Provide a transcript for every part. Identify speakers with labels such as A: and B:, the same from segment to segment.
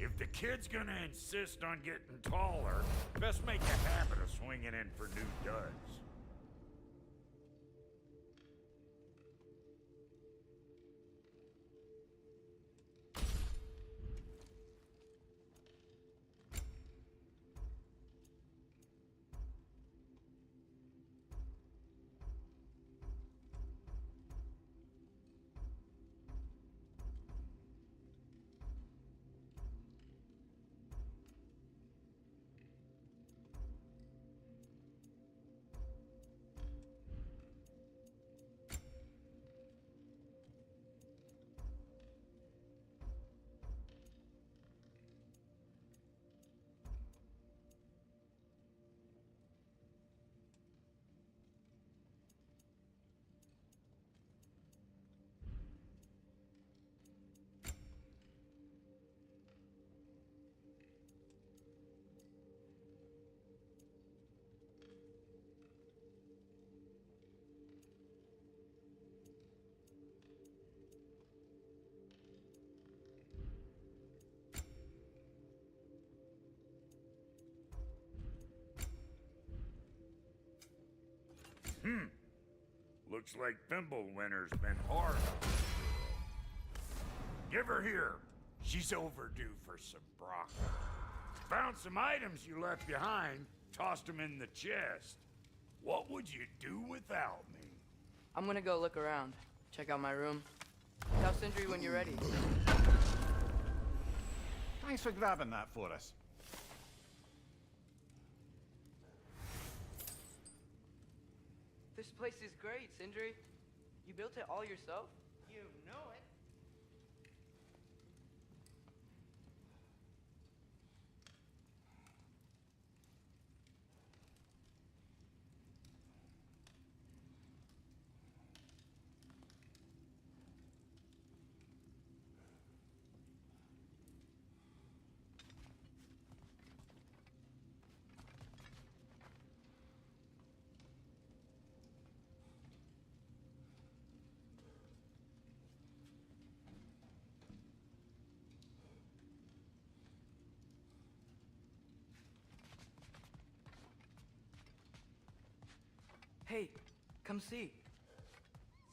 A: If the kid's gonna insist on getting taller, best make a habit of swinging in for new duds. Looks like Thimblewinter's been hard on this girl. Give her here. She's overdue for some broccoli. Found some items you left behind, tossed them in the chest. What would you do without me?
B: I'm gonna go look around. Check out my room. Tell Sindri when you're ready.
C: Thanks for grabbing that for us.
B: This place is great, Sindri. You built it all yourself?
D: You know it.
B: Hey, come see.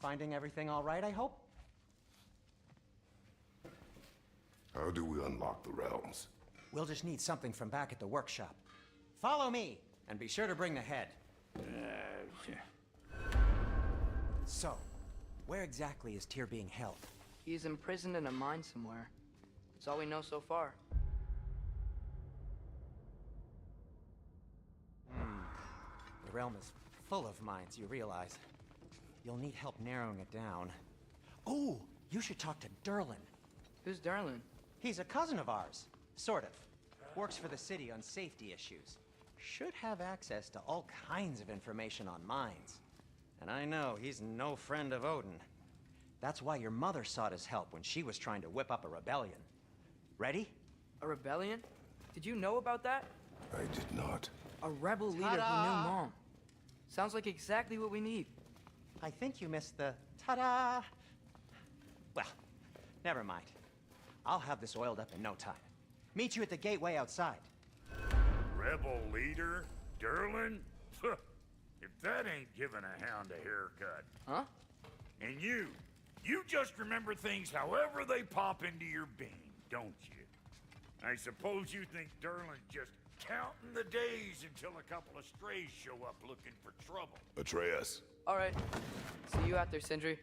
D: Finding everything all right, I hope?
E: How do we unlock the realms?
D: We'll just need something from back at the workshop. Follow me, and be sure to bring the head. So, where exactly is Tyr being held?
B: He's imprisoned in a mine somewhere. That's all we know so far.
D: The realm is full of mines, you realize. You'll need help narrowing it down. Oh, you should talk to Durlin.
B: Who's Darlin?
D: He's a cousin of ours. Sort of. Works for the city on safety issues. Should have access to all kinds of information on mines. And I know he's no friend of Odin. That's why your mother sought his help when she was trying to whip up a rebellion. Ready?
B: A rebellion? Did you know about that?
E: I did not.
B: A rebel leader who knew Mom. Sounds like exactly what we need.
D: I think you missed the ta-da! Well, never mind. I'll have this oiled up in no time. Meet you at the gateway outside.
A: Rebel leader? Durlin? If that ain't giving a hound a haircut.
B: Huh?
A: And you just remember things however they pop into your being, don't you? I suppose you think Durlin's just counting the days until a couple of strays show up looking for trouble.
E: Atreus.
B: All right. See you out there, Sindri.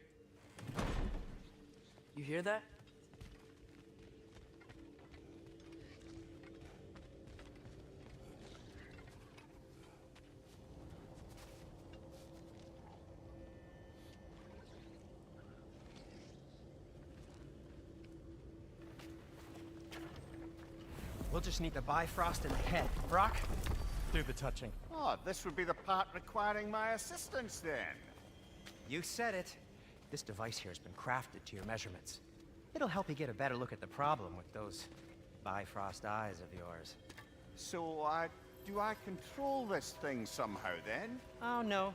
B: You hear that?
D: We'll just need the Bifrost in the head. Brock, do the touching.
C: Oh, this would be the part requiring my assistance then.
D: You said it. This device here has been crafted to your measurements. It'll help you get a better look at the problem with those Bifrost eyes of yours.
C: So, do I control this thing somehow then?
D: Oh, no.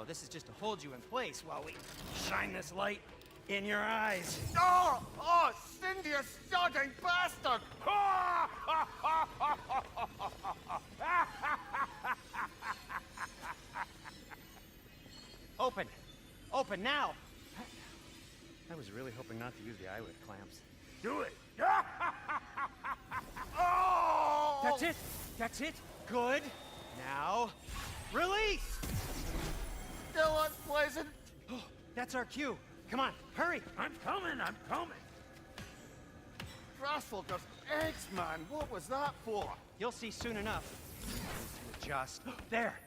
D: This is just to hold you in place while we shine this light in your eyes.
C: Oh, Cindy, you son marauding bastard!
D: Open! Open now! I was really hoping not to use the eyelid clamps.
A: Do it!
C: Oh!
D: That's it! That's it! Good! Now, release!
C: Still unpleasant.
D: That's our cue. Come on, hurry!
A: I'm coming, I'm coming!
C: Grasshopper's eggs, man. What was that for?
D: You'll see soon enough. I need to adjust. There!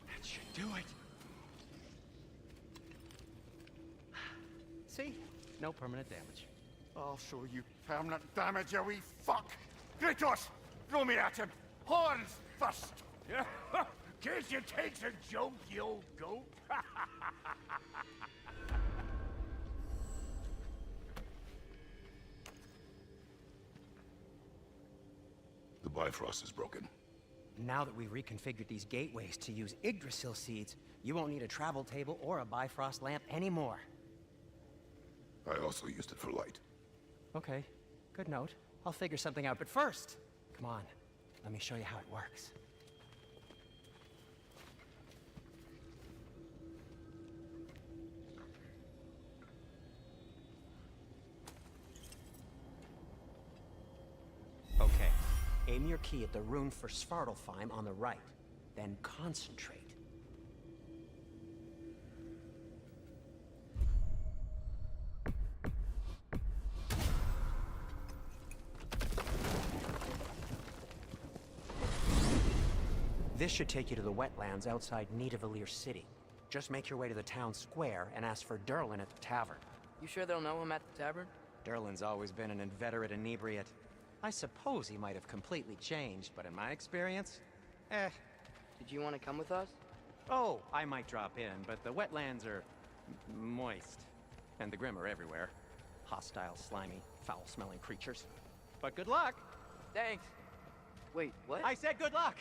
D: That should do it. See? No permanent damage.
C: I'll show you permanent damage, you wee fuck. Kratos, throw me at him. Horns first.
A: Guess you takes a joke, you old goat.
E: The Bifrost is broken.
D: Now that we've reconfigured these gateways to use Yggdrasil seeds, you won't need a travel table or a Bifrost lamp anymore.
E: I also used it for light.
D: Okay, good note. I'll figure something out, but first, come on, let me show you how it works. Okay, aim your key at the rune for Svartalfheim on the right, then concentrate. This should take you to the wetlands outside Nidavellir City. Just make your way to the town square and ask for Derlin at the tavern.
B: You sure they'll know him at the tavern?
D: Derlin's always been an inveterate inebriate. I suppose he might have completely changed, but in my experience,
B: Did you want to come with us?
D: Oh, I might drop in, but the wetlands are moist. And the Grim are everywhere. Hostile, slimy, foul-smelling creatures. But good luck!
B: Thanks. Wait, what?
D: I said good luck!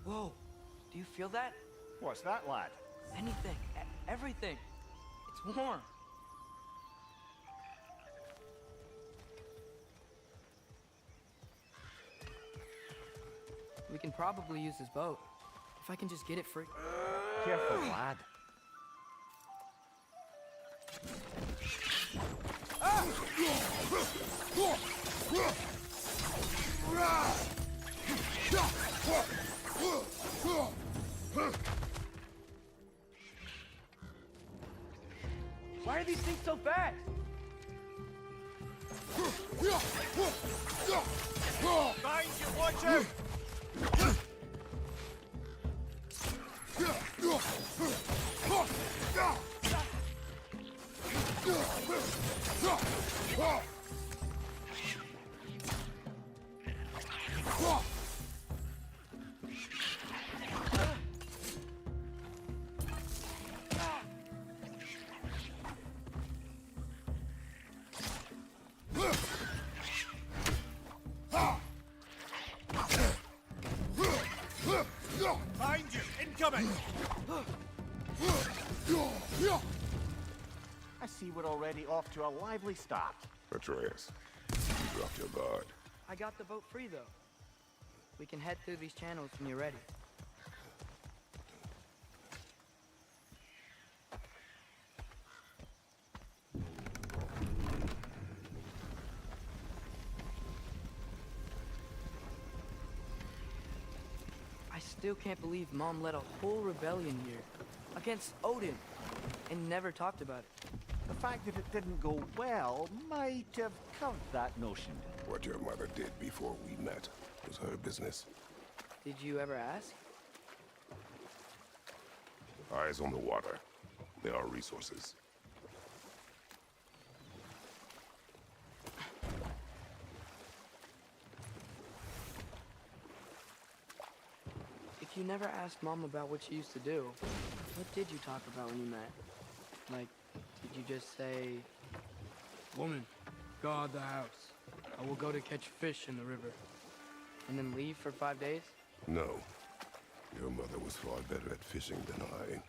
B: Whoa, do you feel that?
C: What's that, lad?
B: Anything, everything. It's warm. We can probably use this boat. If I can just get it free.
D: Careful, lad.
B: Why are these things so fast?
C: Mind you, watch out! Mind you, incoming! I see we're already off to a lively start.
E: Atreus, you dropped your guard.
B: I got the boat free, though. We can head through these channels when you're ready. I still can't believe Mom led a whole rebellion here against Odin and never talked about it.
C: The fact that it didn't go well might have covered that notion.
E: What your mother did before we met was her business.
B: Did you ever ask?
E: Eyes on the water. There are resources.
B: If you never asked Mom about what she used to do, what did you talk about when you met? Like, did you just say, "Woman, guard the house. I will go to catch fish in the river," and then leave for 5 days?
E: No. Your mother was far better at fishing than I.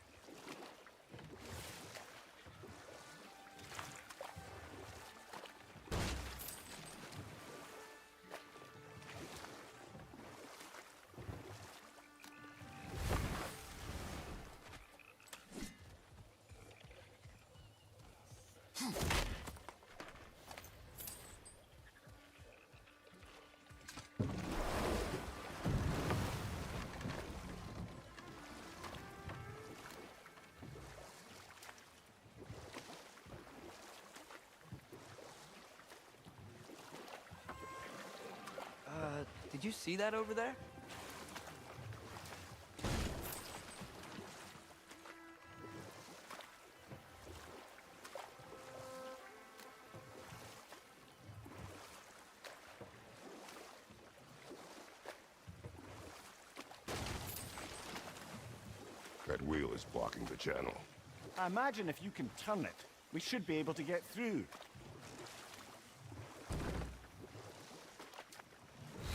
B: Did you see that over there?
E: That wheel is blocking the channel.
C: I imagine if you can turn it, we should be able to get through.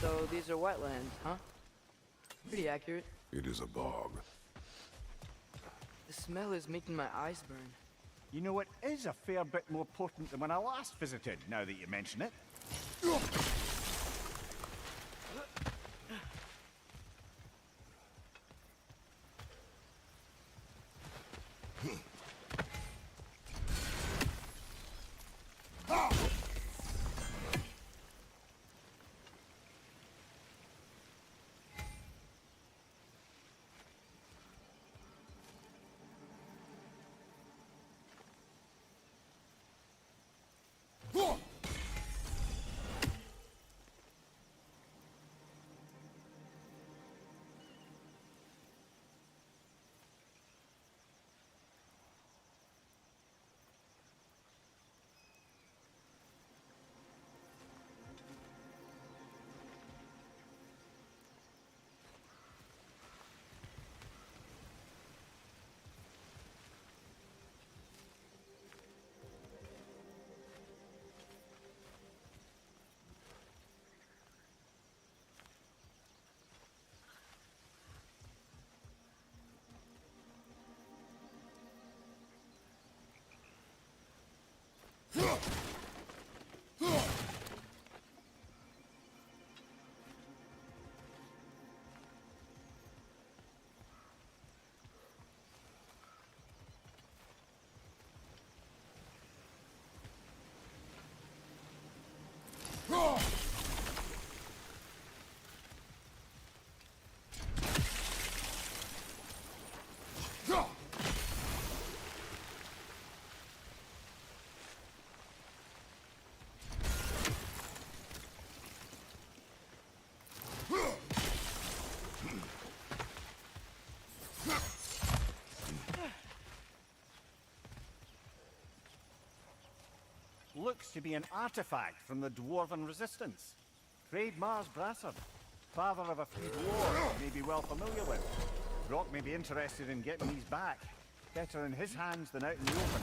B: So these are wetlands, huh? Pretty accurate.
E: It is a bog.
B: The smell is making my eyes burn.
C: You know, it is a fair bit more potent than when I last visited, now that you mention it. Looks to be an artifact from the Dwarven Resistance. Trade Mars Brassard, father of a few dwarves you may be well familiar with. Brock may be interested in getting these back. Better in his hands than out in the open.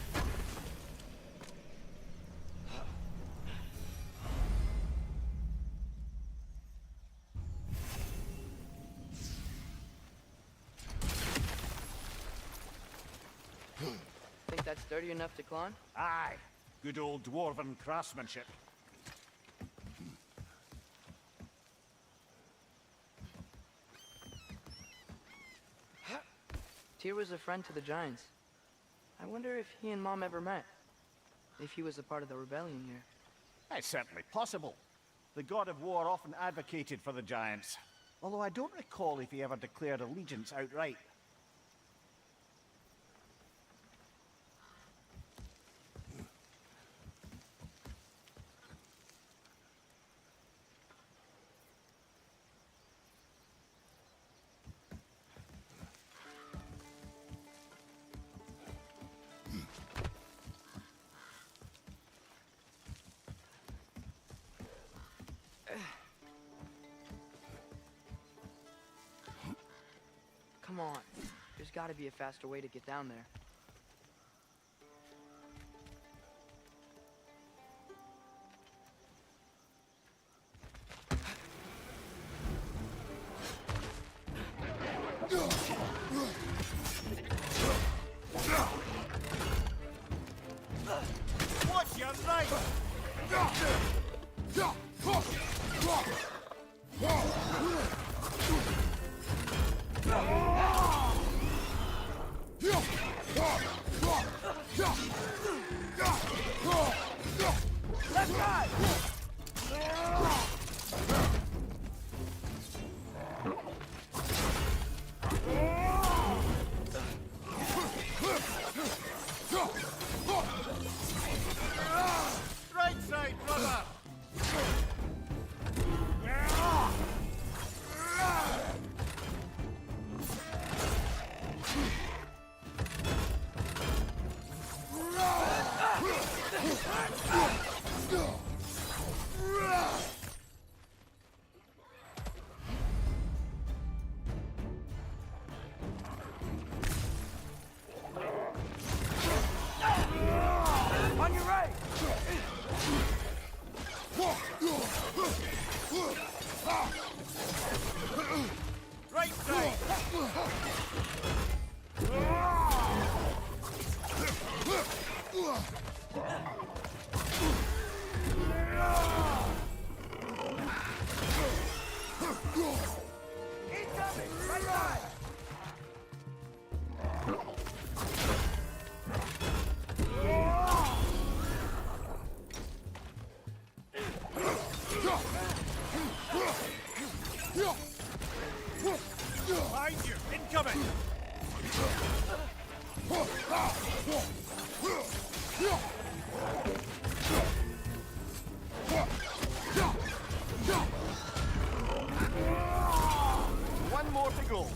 B: Think that's sturdy enough to climb?
C: Aye, good old Dwarven craftsmanship.
B: Tyr was a friend to the Giants. I wonder if he and Mom ever met. If he was a part of the rebellion here.
C: It's certainly possible. The god of war often advocated for the Giants. Although I don't recall if he ever declared allegiance outright.
B: Come on. There's gotta be a faster way to get down there.
C: Behind you! Incoming! One more to go.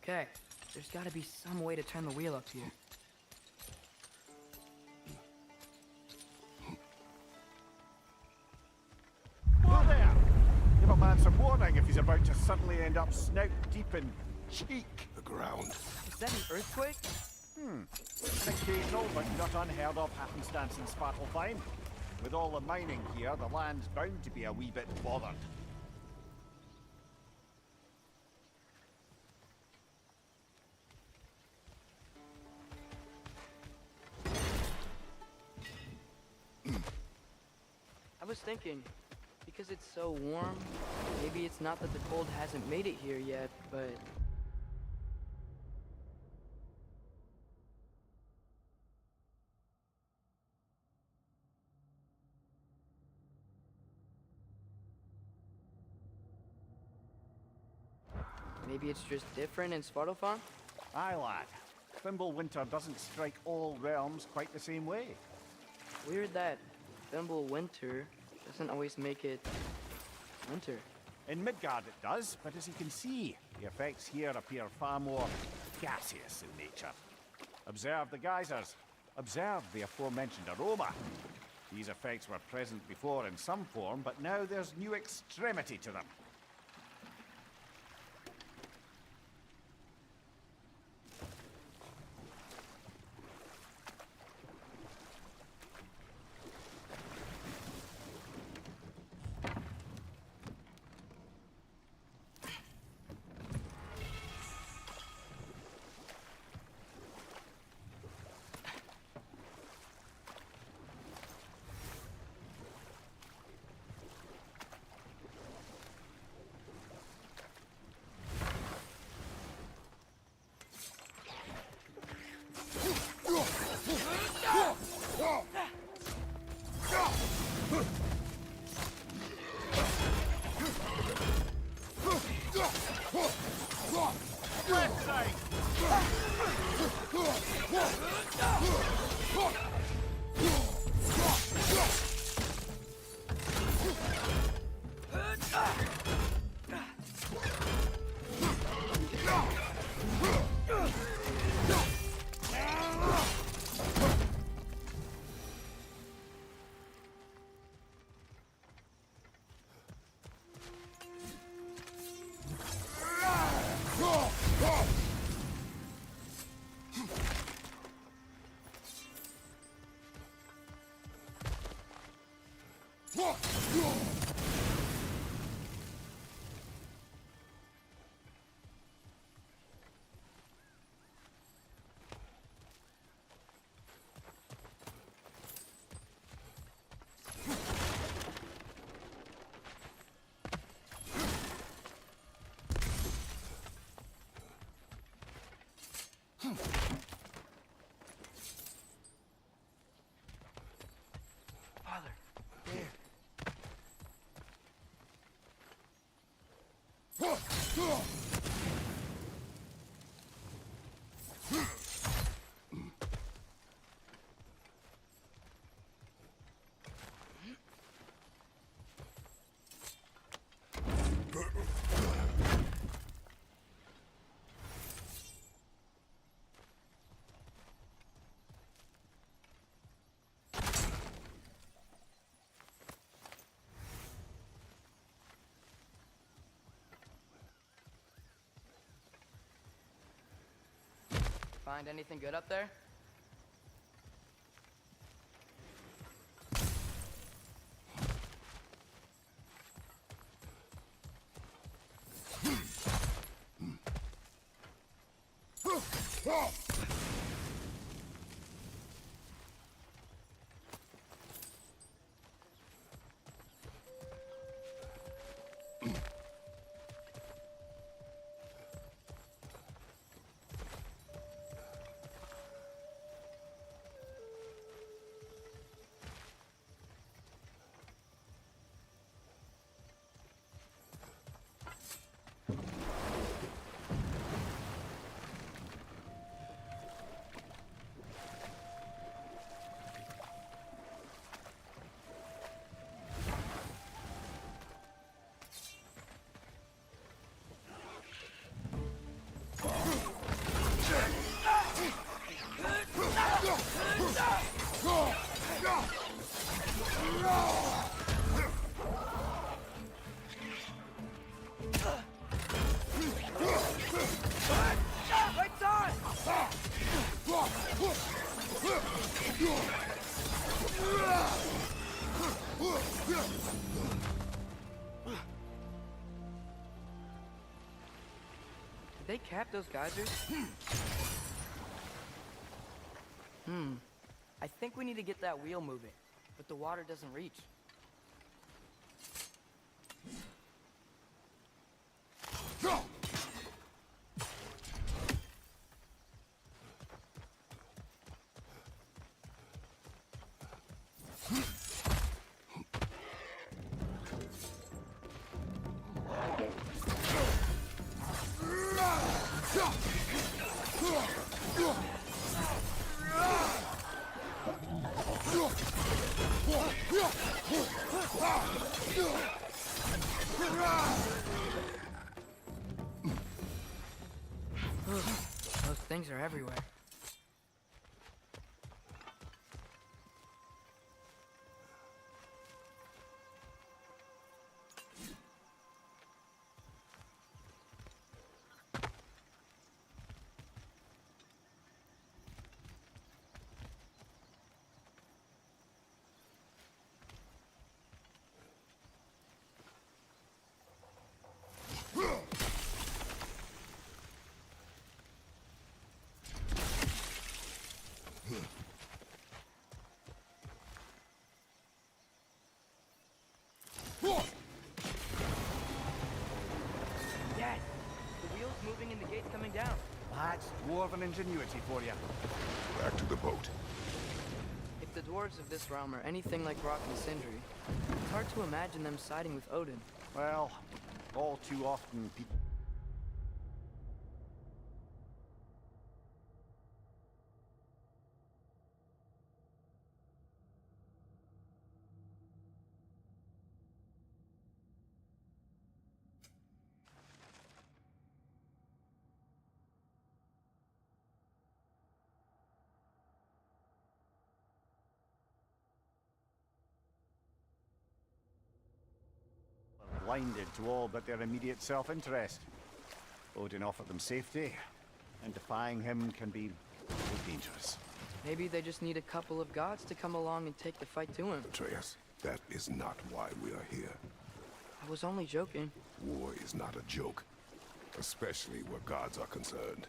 B: Okay, there's gotta be some way to turn the wheel up here.
C: Whoa there! Give a man some warning if he's about to suddenly end up snout deep in cheek.
E: The ground.
B: Is that an earthquake?
C: An occasional but not unheard of happenstance in Svartalfheim. With all the mining here, the land's bound to be a wee bit bothered.
B: I was thinking, because it's so warm, maybe it's not that the cold hasn't made it here yet, but... maybe it's just different in Svartalfheim?
C: Aye, lad. Winter doesn't strike all realms quite the same way.
B: Weird that Winter doesn't always make it winter.
C: In Midgard it does, but as you can see, the effects here appear far more gaseous in nature. Observe the geysers. Observe the aforementioned aroma. These effects were present before in some form, but now there's new extremity to them.
B: find anything good up there? Did they cap those geysers? I think we need to get that wheel moving, but the water doesn't reach. Those things are everywhere. Dad, the wheel's moving and the gate's coming down.
C: That's dwarven ingenuity for you.
E: Back to the boat.
B: If the dwarves of this realm are anything like Rock and Sindri, it's hard to imagine them siding with Odin.
C: Well, all too often people... blinded to all but their immediate self-interest. Odin offered them safety, and defying him can be very dangerous.
B: Maybe they just need a couple of gods to come along and take the fight to him.
E: Atreus, that is not why we are here.
B: I was only joking.
E: War is not a joke, especially where gods are concerned.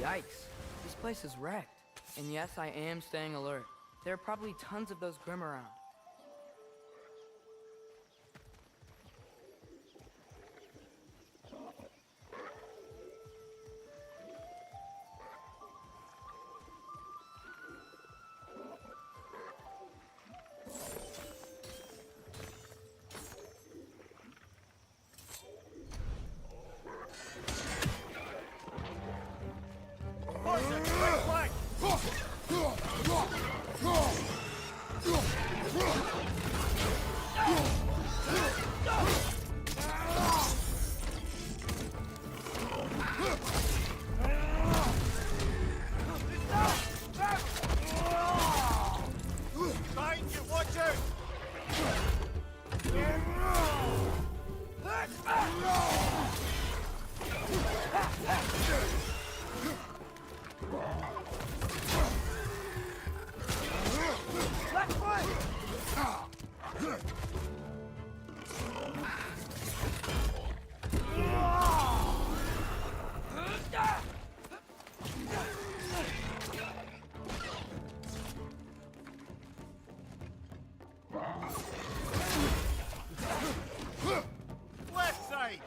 B: Yikes. This place is wrecked. And yes, I am staying alert. There are probably tons of those Grim around. Left foot!
C: Left side!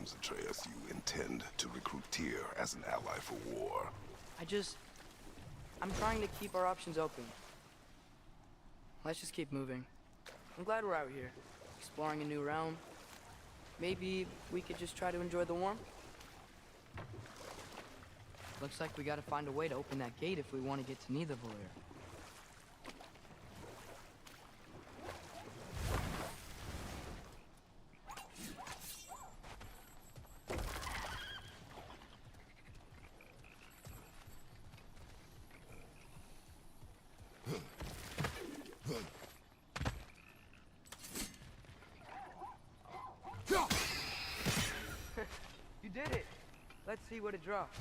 E: seems, Atreus, you intend to recruit Tyr as an ally for war.
B: I'm trying to keep our options open. Let's just keep moving. I'm glad we're out here, exploring a new realm. Maybe we could just try to enjoy the warmth? Looks like we gotta find a way to open that gate if we want to get to Nidavellir. You did it! Let's see what it drops.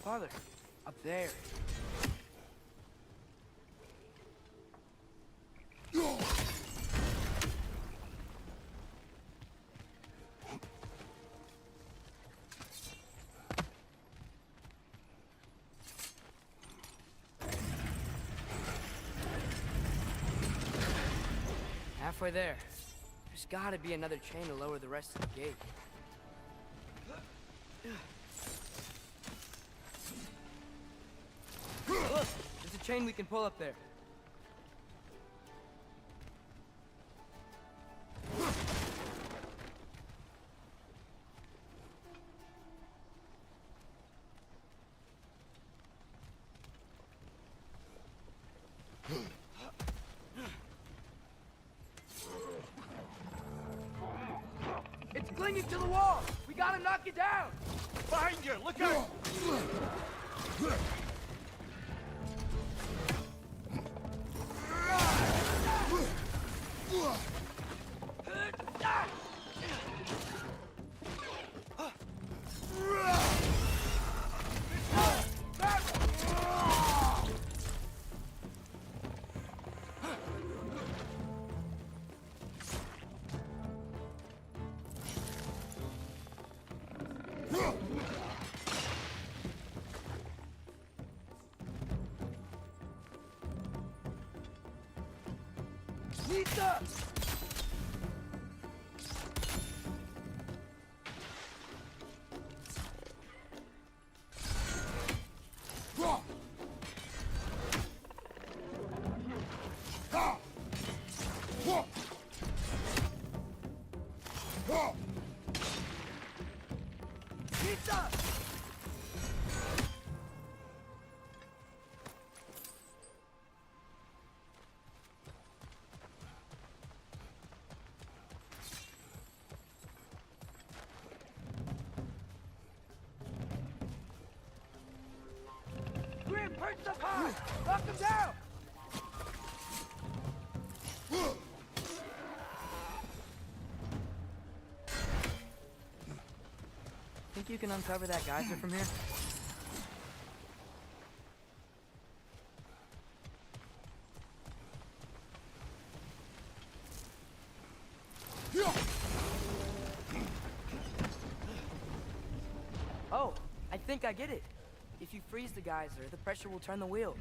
B: Father, up there. Halfway there. There's gotta be another chain to lower the rest of the gate. Look! There's a chain we can pull up there. It's clinging to the wall! We gotta knock it down!
C: Behind you! Look out!
B: Nita! Nita! Grim, perch up high! Knock him down! Think you can uncover that geyser from here? Oh, I think I get it. If you freeze the geyser, the pressure will turn the wheel.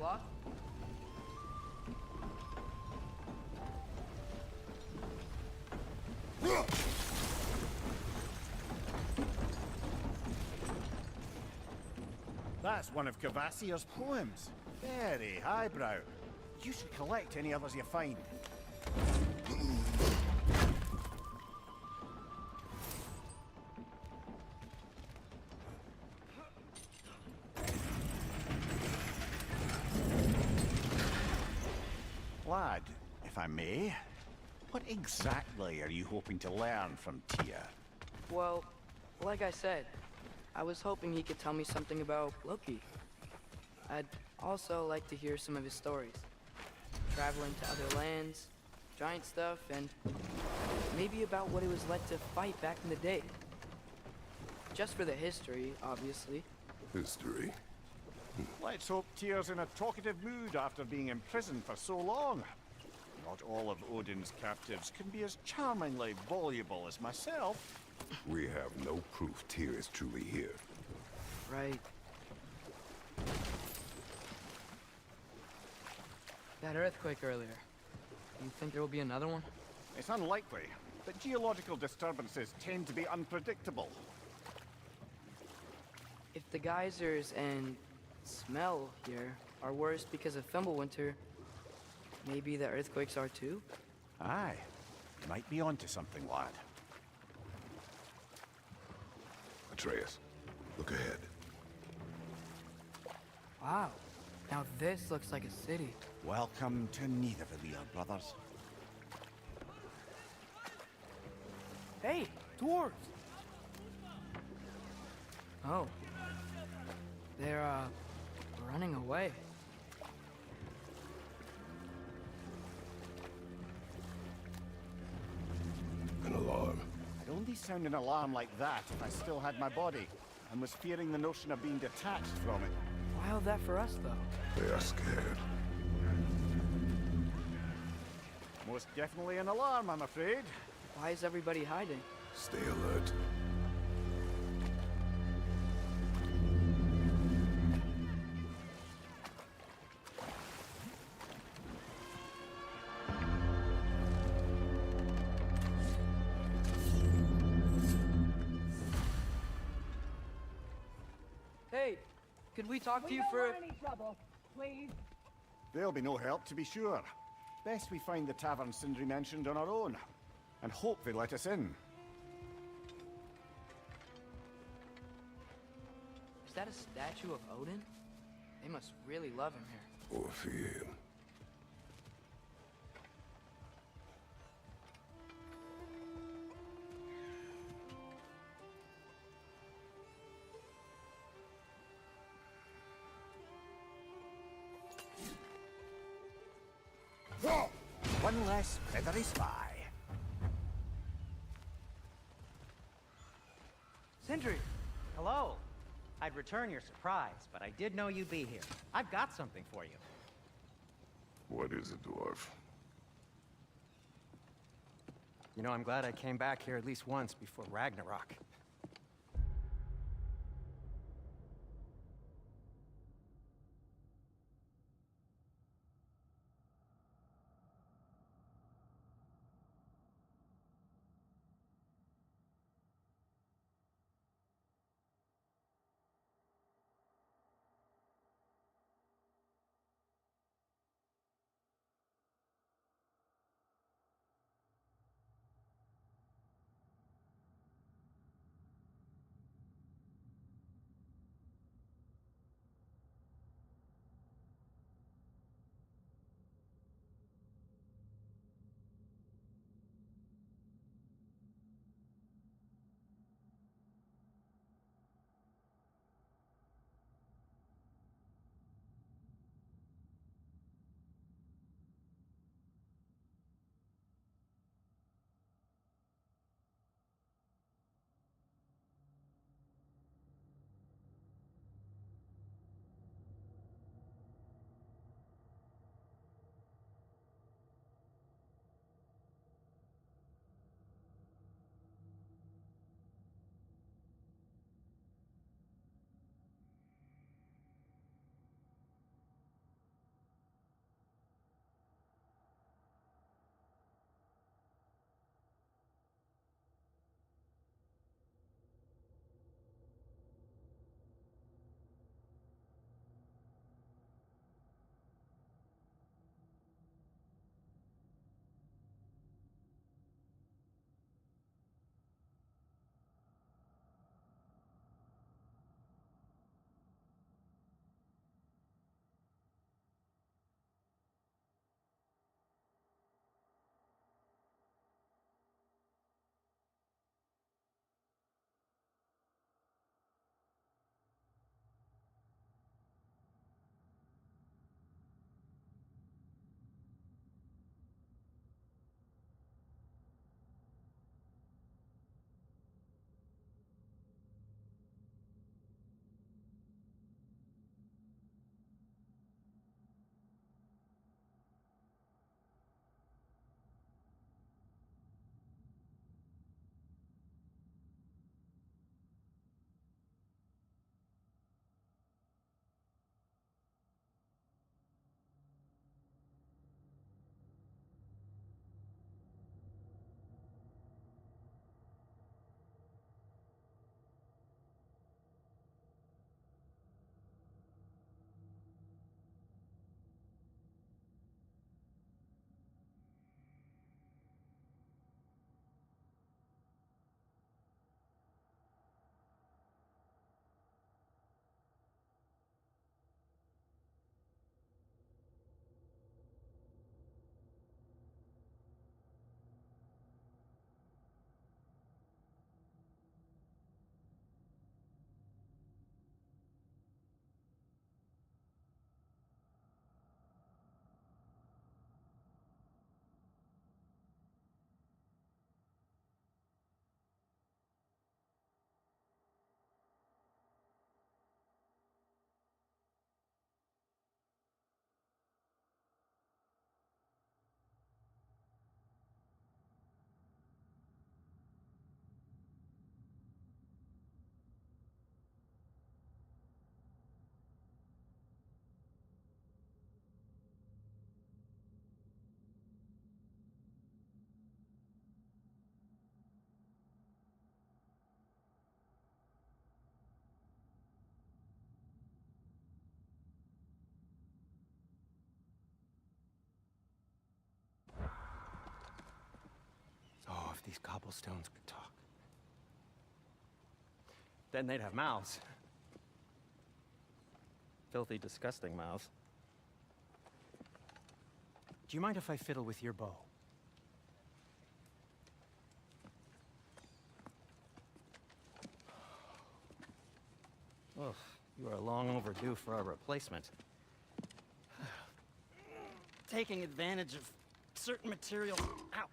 B: locked?
C: That's one of Cavassier's poems. Very highbrow. You should collect any others you find. Lad, if I may, what exactly are you hoping to learn from Tyr?
B: Well, like I said, I was hoping he could tell me something about Loki. I'd also like to hear some of his stories. Traveling to other lands, giant stuff, and maybe about what it was like to fight back in the day. Just for the history, obviously.
E: History?
C: Let's hope Tyr's in a talkative mood after being imprisoned for so long. Not all of Odin's captives can be as charmingly voluble as myself.
E: We have no proof Tyr is truly here.
B: Right. That earthquake earlier. You think there will be another one?
C: It's unlikely, but geological disturbances tend to be unpredictable.
B: If the geysers and smell here are worse because of Fimbulwinter, maybe the earthquakes are too?
C: Aye, you might be onto something, lad.
E: Atreus, look ahead.
B: Wow. Now this looks like a city.
C: Welcome to Nidavellir, brothers.
B: Hey, dwarves! Oh. They're, running away.
E: An alarm.
C: I'd only sound an alarm like that if I still had my body, and was fearing the notion of being detached from it.
B: Wild that for us, though.
E: They are scared.
C: Most definitely an alarm, I'm afraid.
B: Why is everybody hiding?
E: Stay alert.
B: Hey, could we talk to you
F: don't
B: for...
F: want any trouble, please.
C: There'll be no help, to be sure. Best we find the tavern Sindri mentioned on our own, and hope they let us in.
B: Is that a statue of Odin? They must really love him here.
E: Or fear him.
C: One less feathery spy.
D: Sindri! Hello! I'd return your surprise, but I did know you'd be here. I've got something for you.
E: What is it, dwarf?
D: You know, I'm glad I came back here at least once before Ragnarok. these cobblestones could talk. Then they'd have mouths. Filthy, disgusting mouths. Do you mind if I fiddle with your bow? Oh, you are long overdue for a replacement. Taking advantage of certain materials. Ow!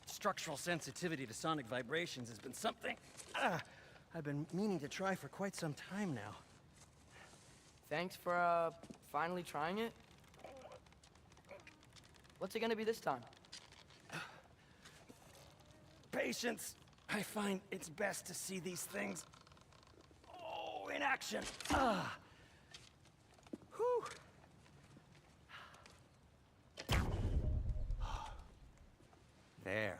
D: Structural sensitivity to sonic vibrations has been something I've been meaning to try for quite some time now.
B: Thanks for, finally trying it. What's it gonna be this time?
D: Patience. I find it's best to see these things, in action. Whew. There.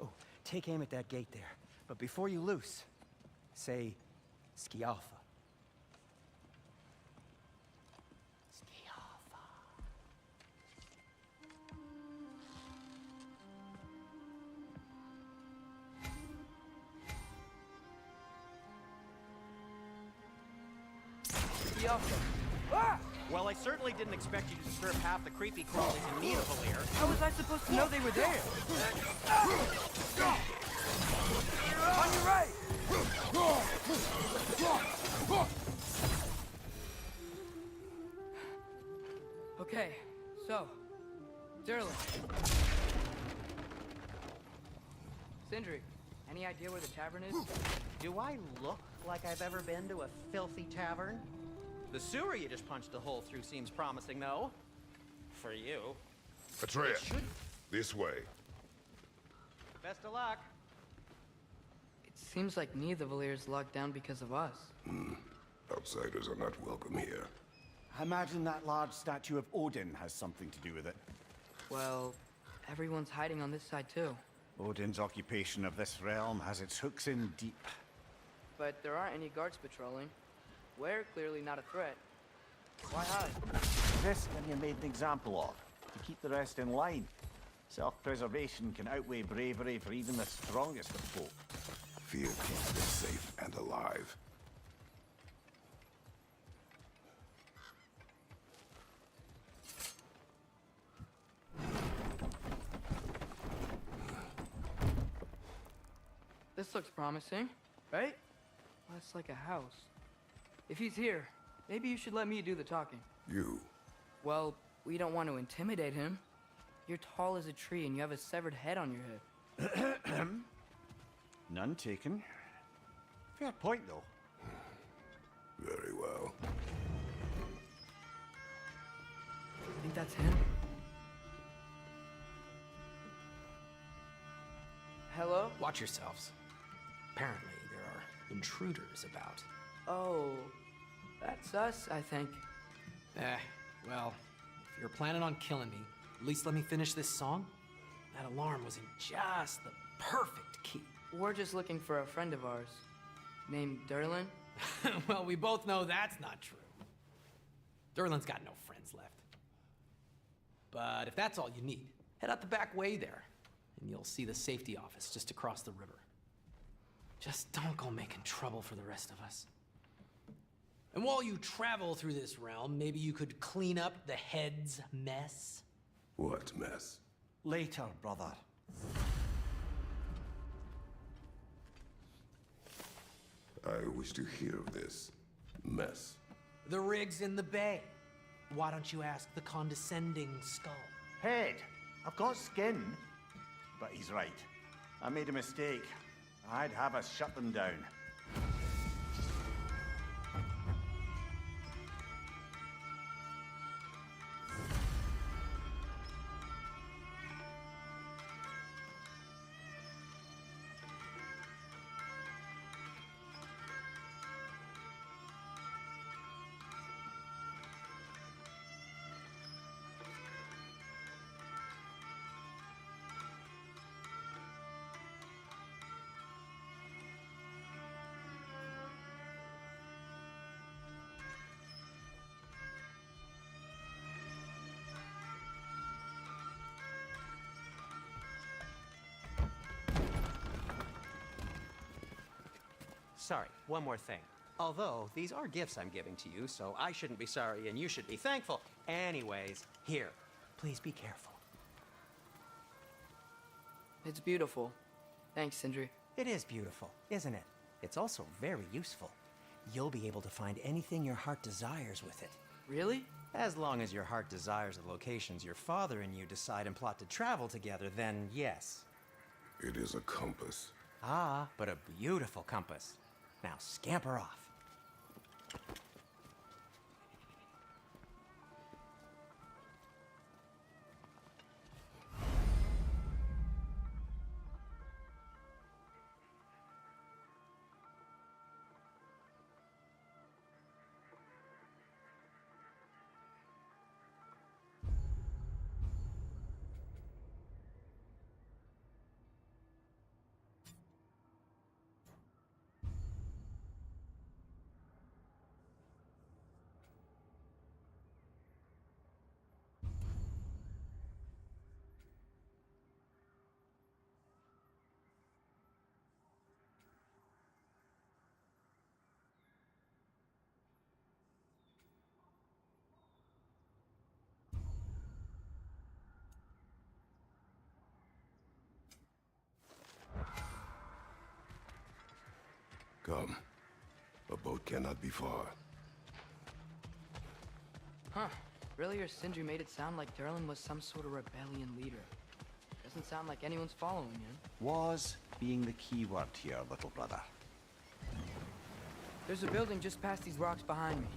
D: Oh, take aim at that gate there. But before you loose, say, Skialfa. Skialfa.
B: Ah!
D: Well, I certainly didn't expect you to disturb half the creepy crawlies in Nidavellir.
B: How was I supposed to know they were there? On your right! Okay, so, Durlin. Sindri, any idea where the tavern is?
D: Do I look like I've ever been to a filthy tavern? The sewer you just punched a hole through seems promising, though. For you.
E: Atreus,
D: It should-
E: this way.
D: Best of luck.
B: It seems like Nidavellir is locked down because of us.
E: Outsiders are not welcome here.
C: I imagine that large statue of Odin has something to do with it.
B: Well, everyone's hiding on this side too.
C: Odin's occupation of this realm has its hooks in deep.
B: But there aren't any guards patrolling. We're clearly not a threat. Why hide?
C: This can be made an example of, to keep the rest in line. Self-preservation can outweigh bravery for even the strongest of folk.
E: Fear keeps them safe and alive.
B: This looks promising, right? Well, it's like a house. If he's here, maybe you should let me do the talking.
E: You.
B: Well, we don't want to intimidate him. You're tall as a tree and you have a severed head on your head.
C: None taken. Fair point, though.
E: Very well.
B: Think that's him? Hello?
F: Watch yourselves. Apparently, there are intruders about.
B: Oh, that's us, I think.
F: Well, if you're planning on killing me, at least let me finish this song. That alarm was in just the perfect key.
B: We're just looking for a friend of ours, named Durlin.
F: Well, we both know that's not true. Durlin's got no friends left. But if that's all you need, head out the back way there, and you'll see the safety office just across the river. Just don't go making trouble for the rest of us. And while you travel through this realm, maybe you could clean up the head's mess?
E: What mess?
C: Later, brother.
E: I wish to hear of this mess.
F: The rig's in the bay. Why don't you ask the condescending skull?
C: Head, I've got skin. But he's right. I made a mistake. I'd have us shut them down.
D: sorry, one more thing. Although, these are gifts I'm giving to you, so I shouldn't be sorry and you should be thankful. Anyways, here, please be careful.
B: It's beautiful. Thanks, Sindri.
D: It is beautiful, isn't it? It's also very useful. You'll be able to find anything your heart desires with it.
B: Really?
D: As long as your heart desires the locations your father and you decide and plot to travel together, then yes.
E: It is a compass.
D: Ah, but a beautiful compass. Now scamper off.
E: Come. A boat cannot be far.
B: Huh. Earlier, Sindri made it sound like Durlin was some sort of rebellion leader. Doesn't sound like anyone's following him.
C: Was being the key word here, little brother.
B: There's a building just past these rocks behind me.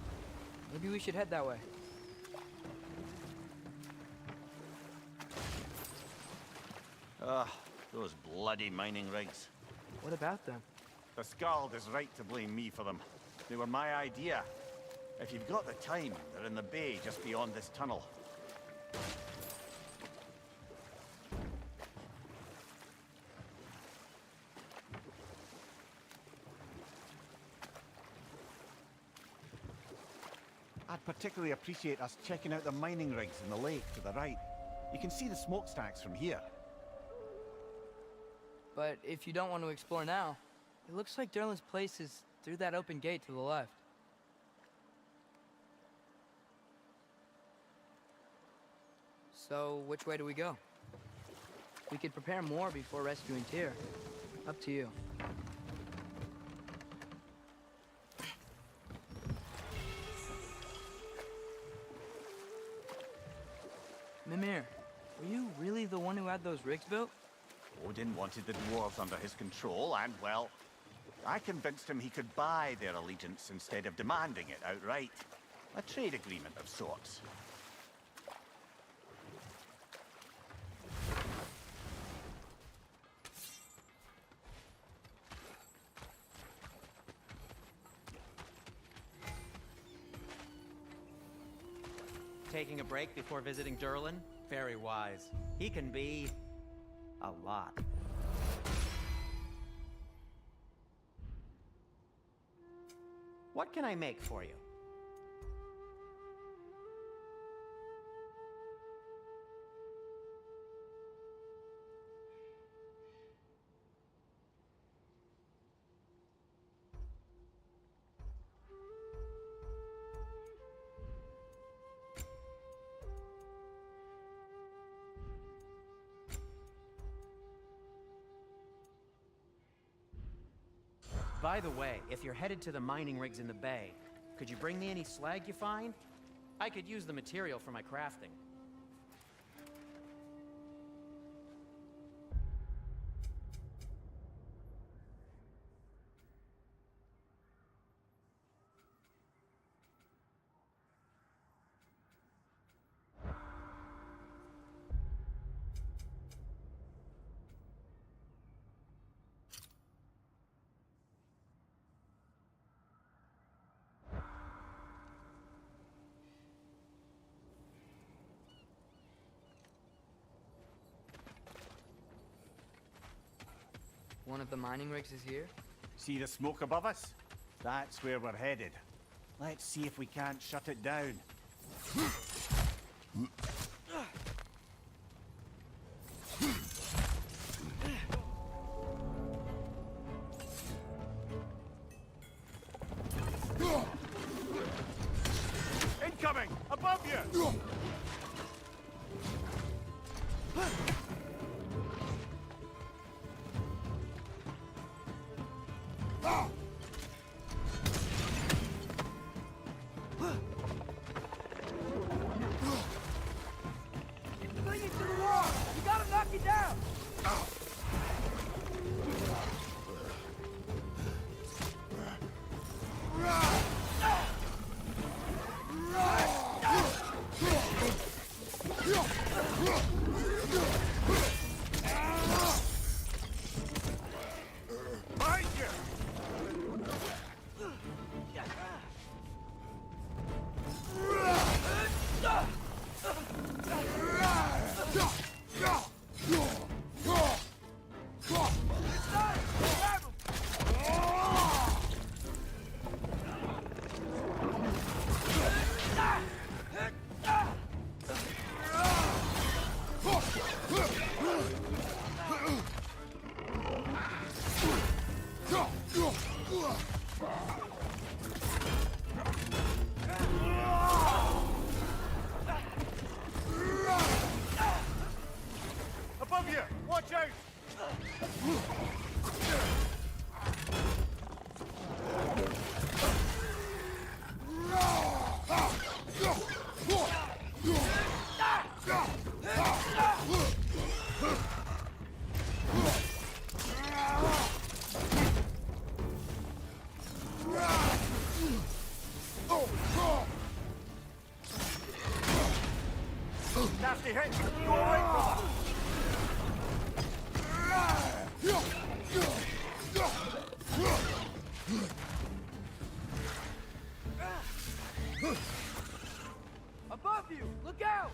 B: Maybe we should head that way.
C: Ugh, those bloody mining rigs.
B: What about them?
C: The Skald is right to blame me for them. They were my idea. If you've got the time, they're in the bay just beyond this tunnel. I'd particularly appreciate us checking out the mining rigs in the lake to the right. You can see the smokestacks from here.
B: But if you don't want to explore now, it looks like Durlin's place is through that open gate to the left. So, which way do we go? We could prepare more before rescuing Tyr. Up to you. Mimir, were you really the one who had those rigs built?
C: Odin wanted the dwarves under his control, and, well, I convinced him he could buy their allegiance instead of demanding it outright. A trade agreement of sorts.
D: Taking a break before visiting Durlin? Very wise. He can be a lot. What can I make for you? By the way, if you're headed to the mining rigs in the bay, could you bring me any slag you find? I could use the material for my crafting.
B: One of the mining rigs is here?
C: See the smoke above us? That's where we're headed. Let's see if we can't shut it down.
B: Clinging to the wall! You gotta knock it down!
C: Behind you! Above you! Watch out! Nasty hit! Go away from her!
B: Above you! Look out!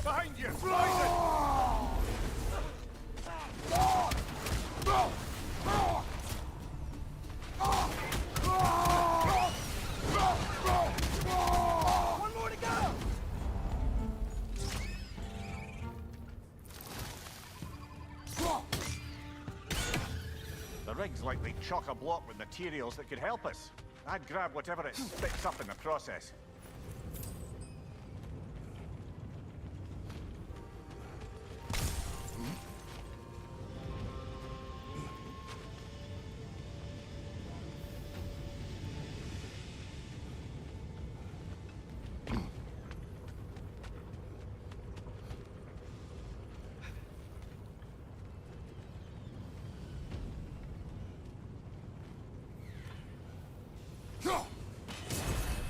C: Behind you! Behind it!
B: One more to go!
C: The rig's likely chock-a-block with materials that could help us. I'd grab whatever it spits up in the process.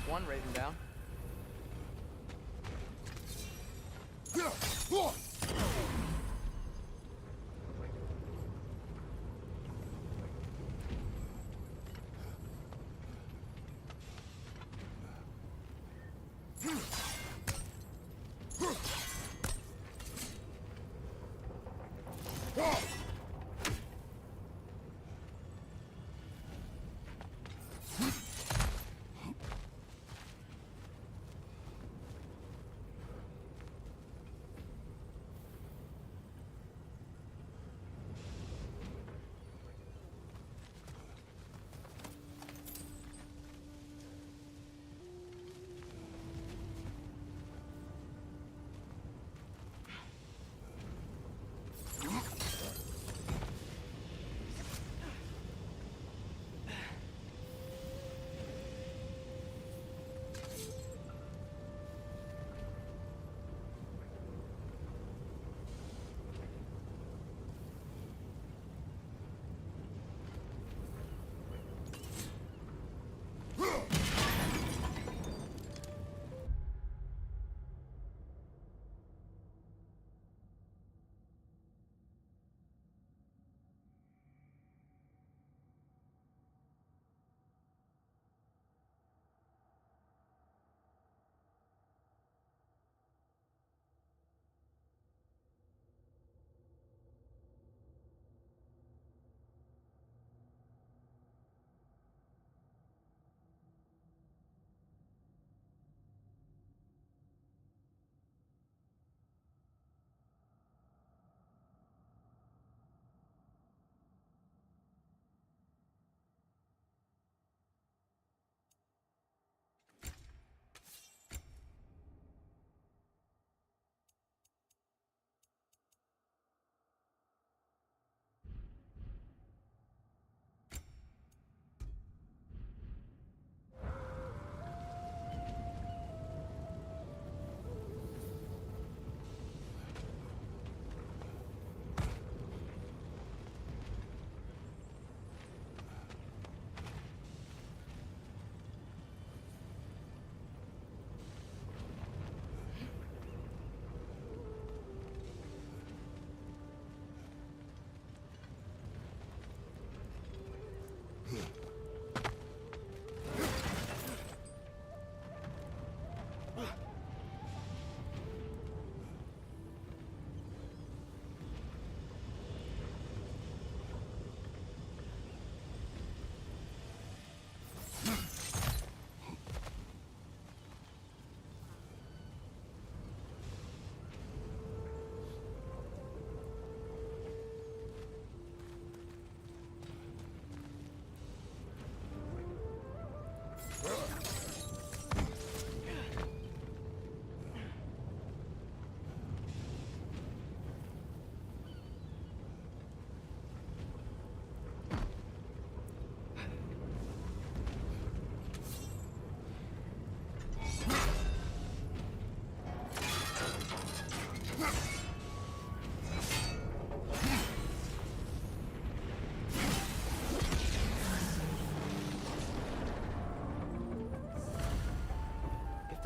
B: One Raven down.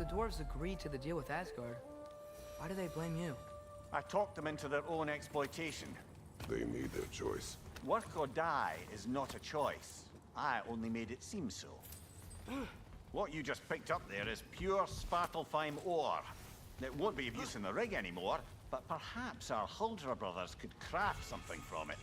B: dwarves agreed to the deal with Asgard, why do they blame you?
C: I talked them into their own exploitation.
E: They made their choice.
C: Work or die is not a choice. I only made it seem so. What you just picked up there is pure Svartalfheim ore. It won't be of use in the rig anymore, but perhaps our Huldra brothers could craft something from it.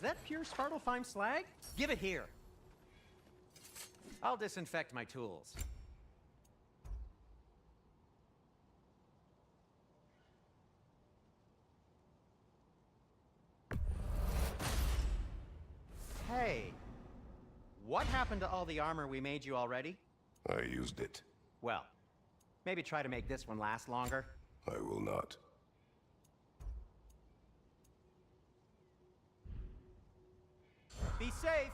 D: Is that pure Svartalfheim slag? Give it here. I'll disinfect my tools. happened to all the armor we made you already?
E: I used it.
D: Well, maybe try to make this one last longer.
E: I will not.
C: Be safe!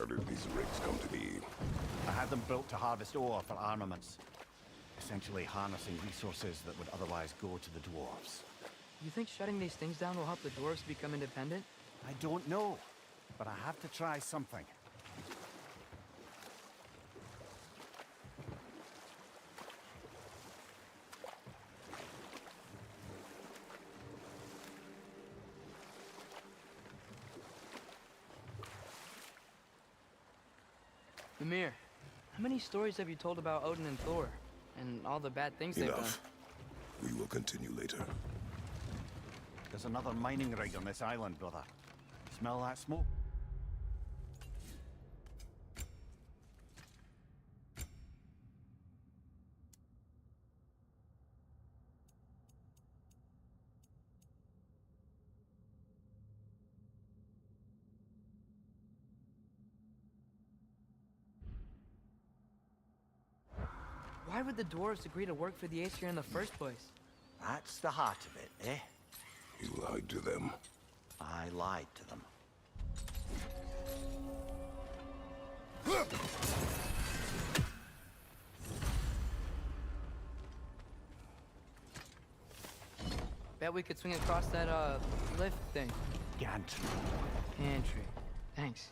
E: How did these rigs come to be?
C: I had them built to harvest ore for armaments. Essentially harnessing resources that would otherwise go to the dwarves.
B: You think shutting these things down will help the dwarves become independent?
C: I don't know, but I have to try something.
B: Mimir, how many stories have you told about Odin and Thor? And all the bad things they've done?
E: Enough. We will continue later.
C: There's another mining rig on this island, brother. Smell that smoke?
B: Why would the dwarves agree to work for the Aesir in the first place?
C: That's the heart of it, eh?
E: You lied to them.
C: I lied to them.
B: Bet we could swing across that, lift thing.
C: Gantry.
B: Pantry. Thanks.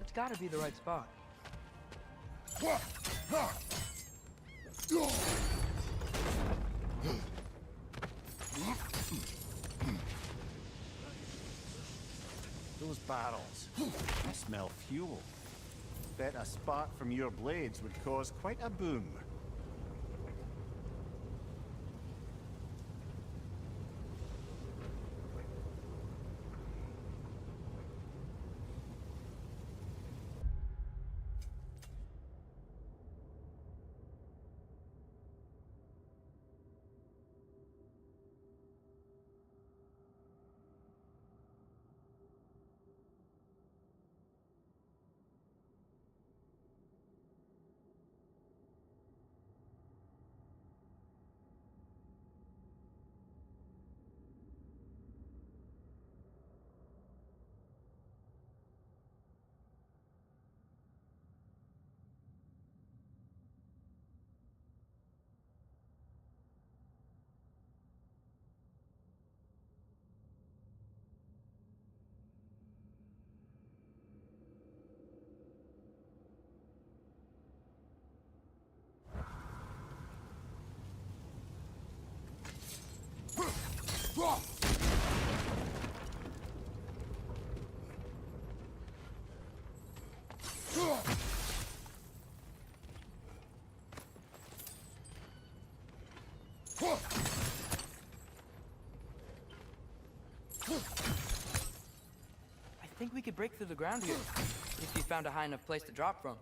B: It's gotta be the right spot.
C: Those barrels. I smell fuel. Bet a spark from your blades would cause quite a boom.
B: I think we could break through the ground here, if you found a high enough place to drop from.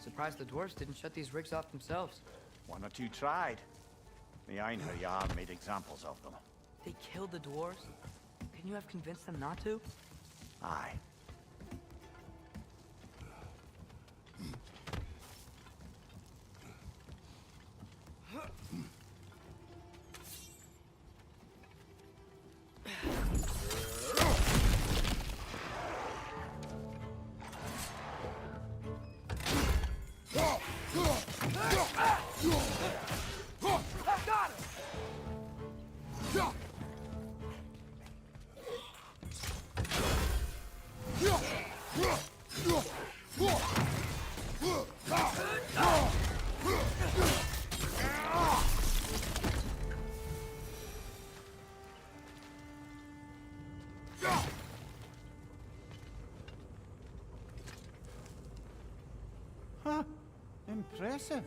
B: Surprised the dwarves didn't shut these rigs off themselves.
C: One or two tried. The Einherjar made examples of them.
B: They killed the dwarves? Can you have convinced them not to?
C: Aye. Huh. Impressive.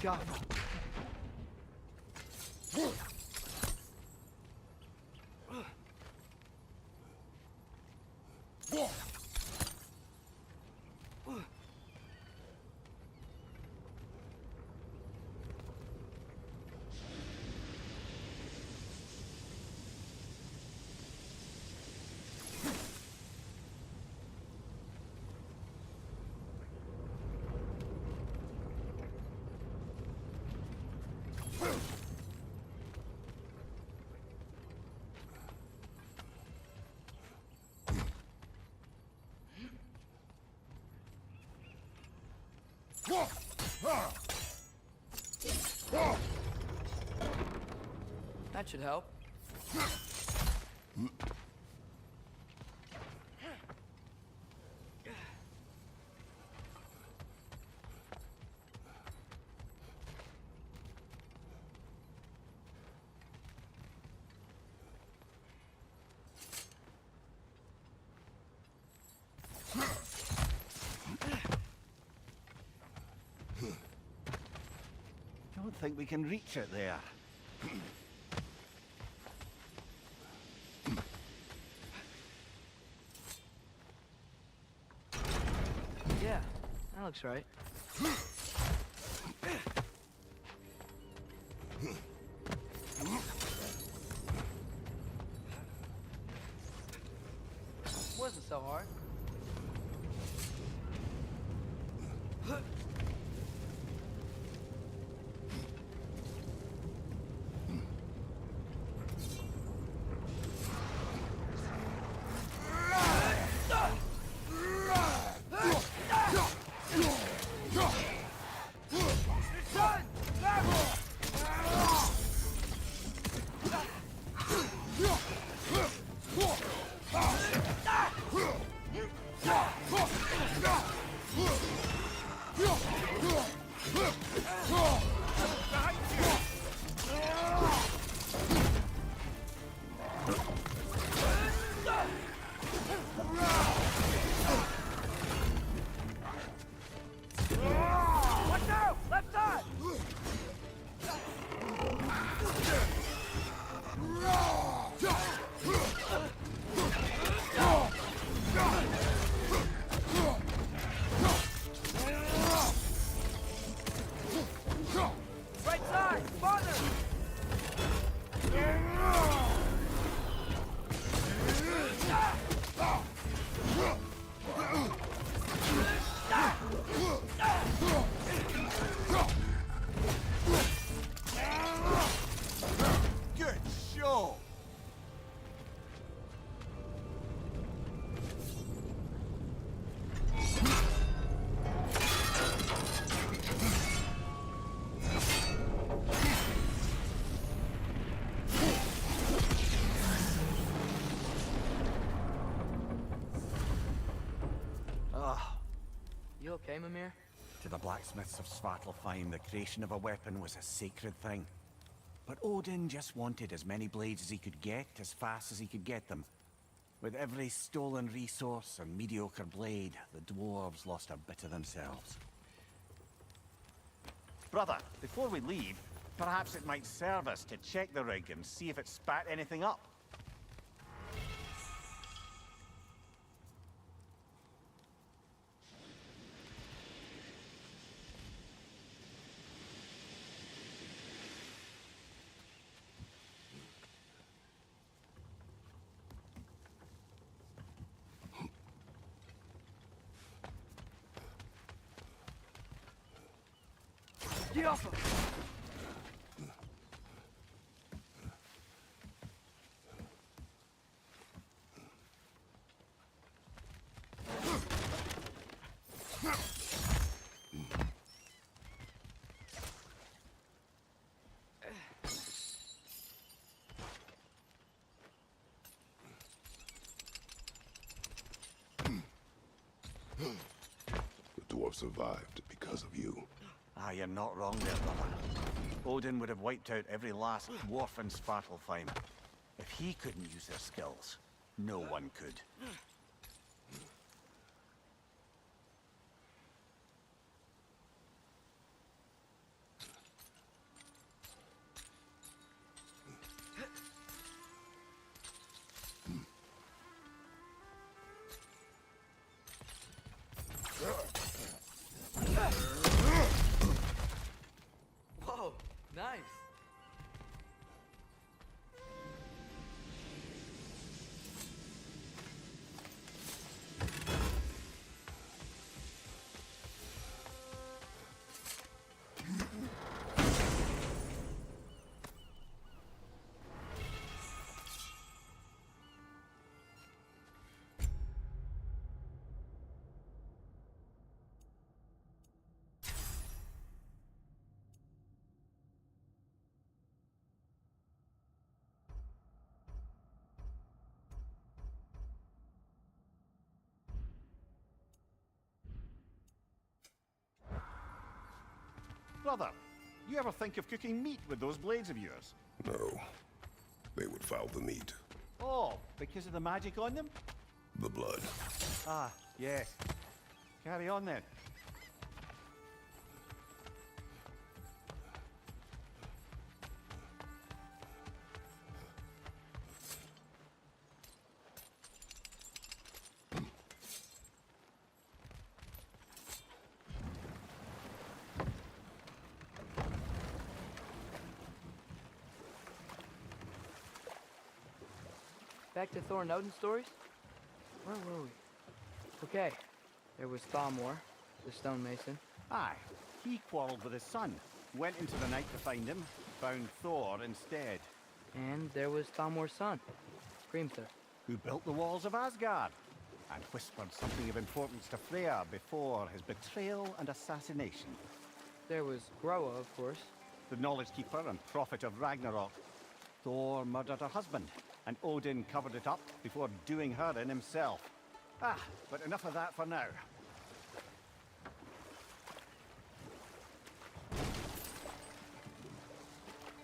C: Gaffer.
B: That should help.
C: Don't think we can reach it there.
B: Yeah, that looks right. Wasn't so hard.
C: Good show!
B: You okay, Mimir?
C: To the blacksmiths of Svartalfheim, the creation of a weapon was a sacred thing. But Odin just wanted as many blades as he could get, as fast as he could get them. With every stolen resource and mediocre blade, the dwarves lost a bit of themselves. Brother, before we leave, perhaps it might serve us to check the rig and see if it spat anything up.
B: Get off him!
E: The dwarf survived because of you.
C: Ah, you're not wrong there, brother. Odin would have wiped out every last dwarf in Svartalfheim. If he couldn't use their skills, no one could. brother. You ever think of cooking meat with those blades of yours?
E: No. They would foul the meat.
C: Oh, because of the magic on them?
E: The blood.
C: Ah, yes. Carry on then.
B: Back to Thor and Odin stories? Where were we? Okay, there was Thalmor, the stonemason.
C: Aye, he quarreled with his son, went into the night to find him, found Thor instead,
B: And there was Thalmor's son, Grimthor.
C: who built the walls of Asgard, and whispered something of importance to Freya before his betrayal and assassination.
B: There was Groa, of course.
C: The knowledge keeper and prophet of Ragnarok. Thor murdered her husband, and Odin covered it up before doing her in himself. Ah, but enough of that for now.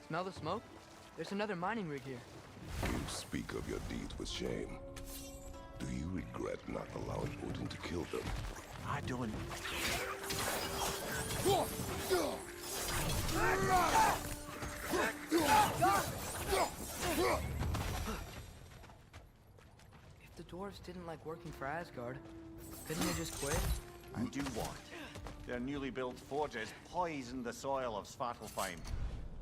B: Smell the smoke? There's another mining rig here.
E: You speak of your deeds with shame. Do you regret not allowing Odin to kill them?
C: I don't.
B: If the dwarves didn't like working for Asgard, couldn't they just quit?
C: And do what? Their newly built forges poisoned the soil of Svartalfheim.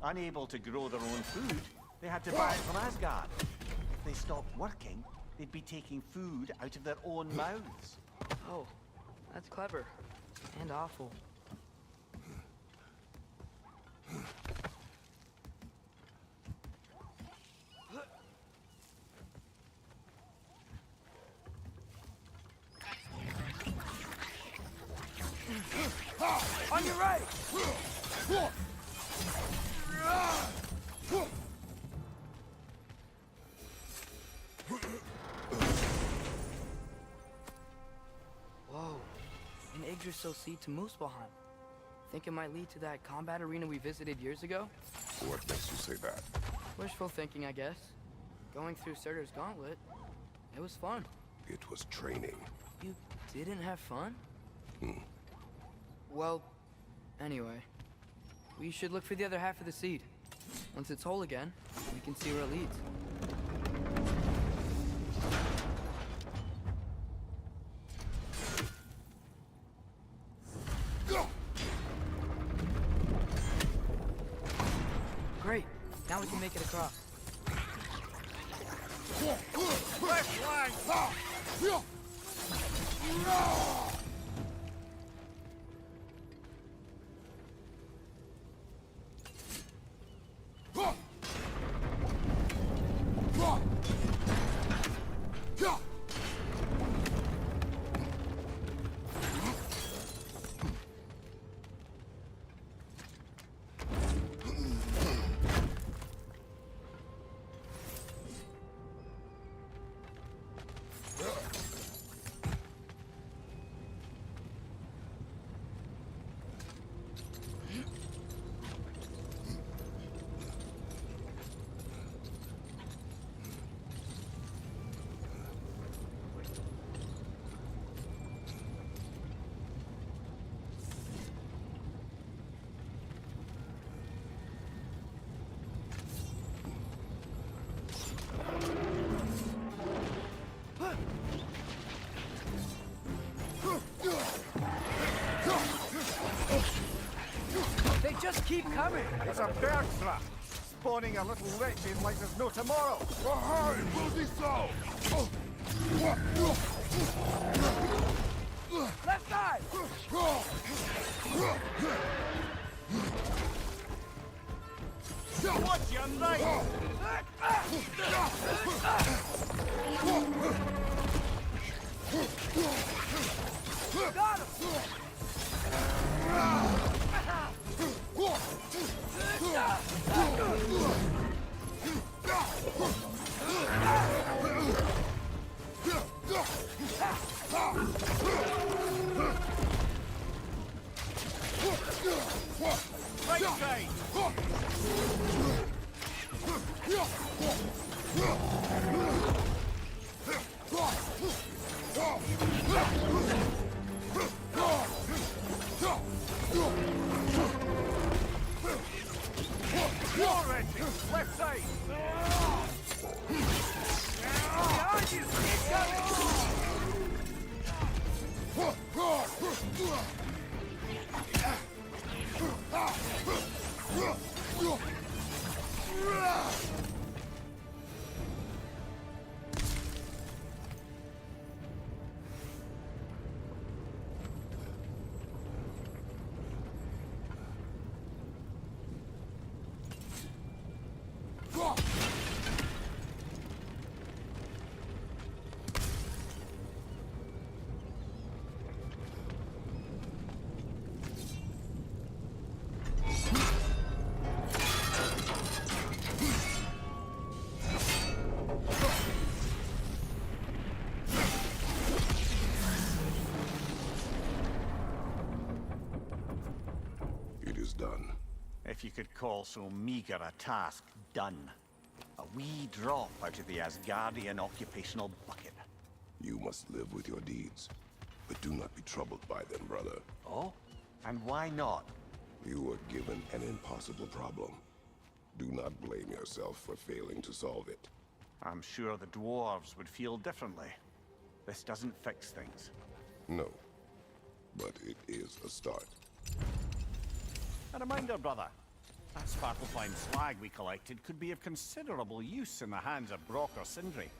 C: Unable to grow their own food, they had to buy it from Asgard. If they stopped working, they'd be taking food out of their own mouths.
B: Oh, that's clever. And awful. On your right! Whoa, an Yggdrasil seed to Muspelheim. Think it might lead to that combat arena we visited years ago?
E: What makes you say that?
B: Wishful thinking, I guess. Going through Surtur's gauntlet, it was fun.
E: It was training.
B: You didn't have fun? Well, anyway, we should look for the other half of the seed. Once it's whole again, we can see where it leads. Great, now we can make it across. They just keep coming!
C: It's a bird trap, spawning a little wretched like there's no tomorrow.
E: Behind! Will be so!
B: Left side!
C: Watch your right!
B: Got him!
C: if you could call so meager a task done. A wee drop out of the Asgardian occupational bucket.
E: You must live with your deeds, but do not be troubled by them, brother.
C: Oh? And why not?
E: You were given an impossible problem. Do not blame yourself for failing to solve it.
C: I'm sure the dwarves would feel differently. This doesn't fix things.
E: No, but it is a start.
C: A reminder, brother. That Svartalfheim slag we collected could be of considerable use in the hands of Brock or Sindri.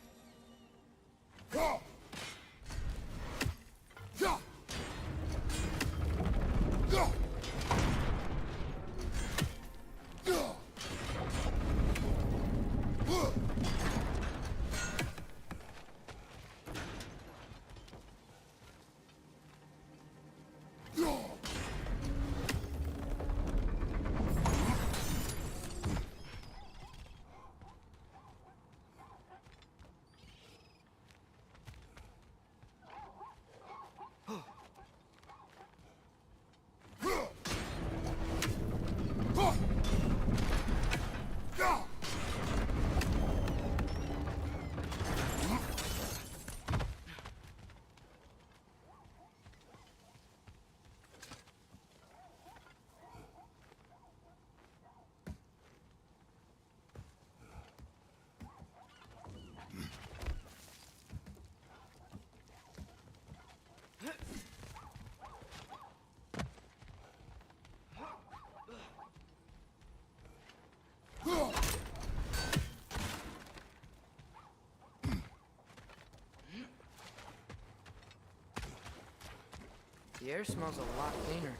B: The air smells a lot cleaner.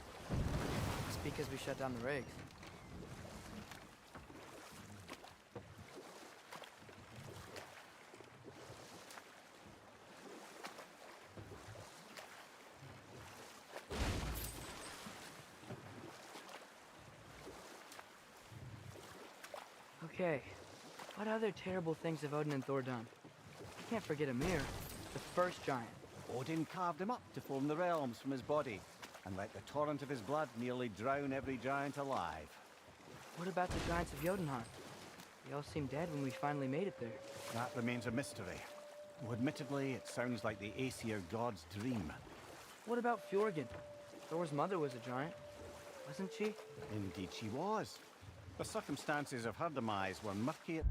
B: It's because we shut down the rigs. Okay, what other terrible things have Odin and Thor done? I can't forget Ymir, the first giant.
C: Odin carved him up to form the realms from his body, and let the torrent of his blood nearly drown every giant alive.
B: What about the giants of Jotunheim? They all seemed dead when we finally made it there.
C: That remains a mystery. Though admittedly, it sounds like the Aesir god's dream.
B: What about Fjorgyn? Thor's mother was a giant, wasn't she?
C: Indeed she was. The circumstances of her demise were murky.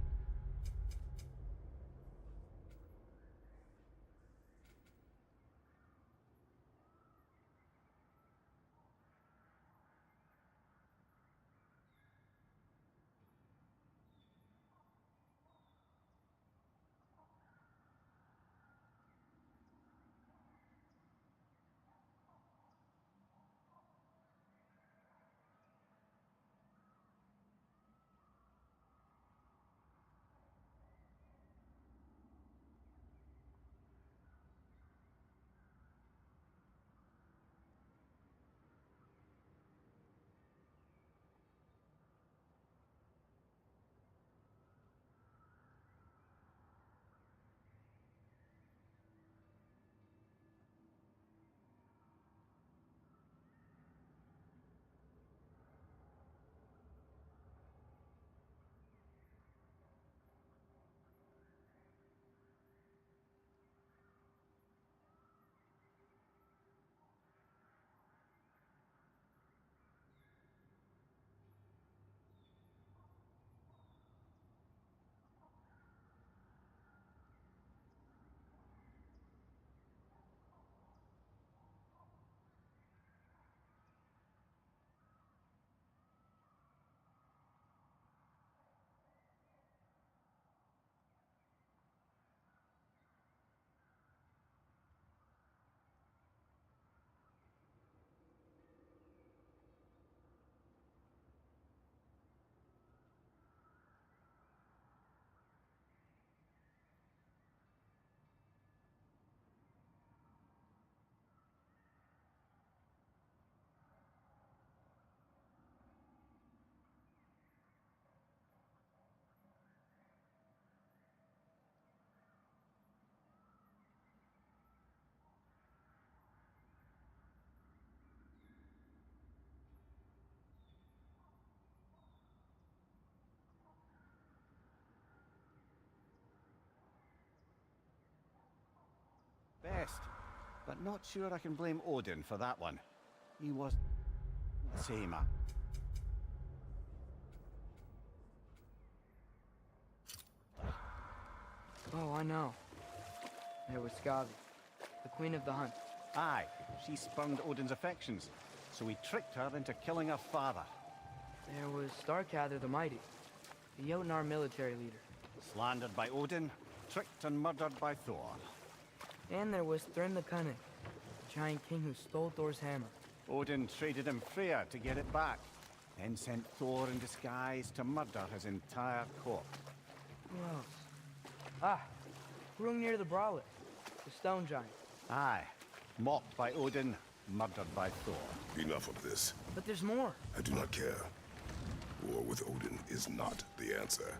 C: best. But not sure I can blame Odin for that one. He was the same.
B: Oh, I know. There was Skavi, the queen of the hunt.
C: Aye, she spurned Odin's affections, so he tricked her into killing her father.
B: There was Starkather the Mighty, the Jotnar military leader.
C: Slandered by Odin, tricked and murdered by Thor.
B: And there was Thrym the Cunning, the giant king who stole Thor's hammer.
C: Odin traded him Freya to get it back, then sent Thor in disguise to murder his entire court.
B: Who else? Ah, Hrungnir the Brawler, the stone giant.
C: Aye, mocked by Odin, murdered by Thor.
E: Enough of this.
B: But there's more.
E: I do not care. War with Odin is not the answer.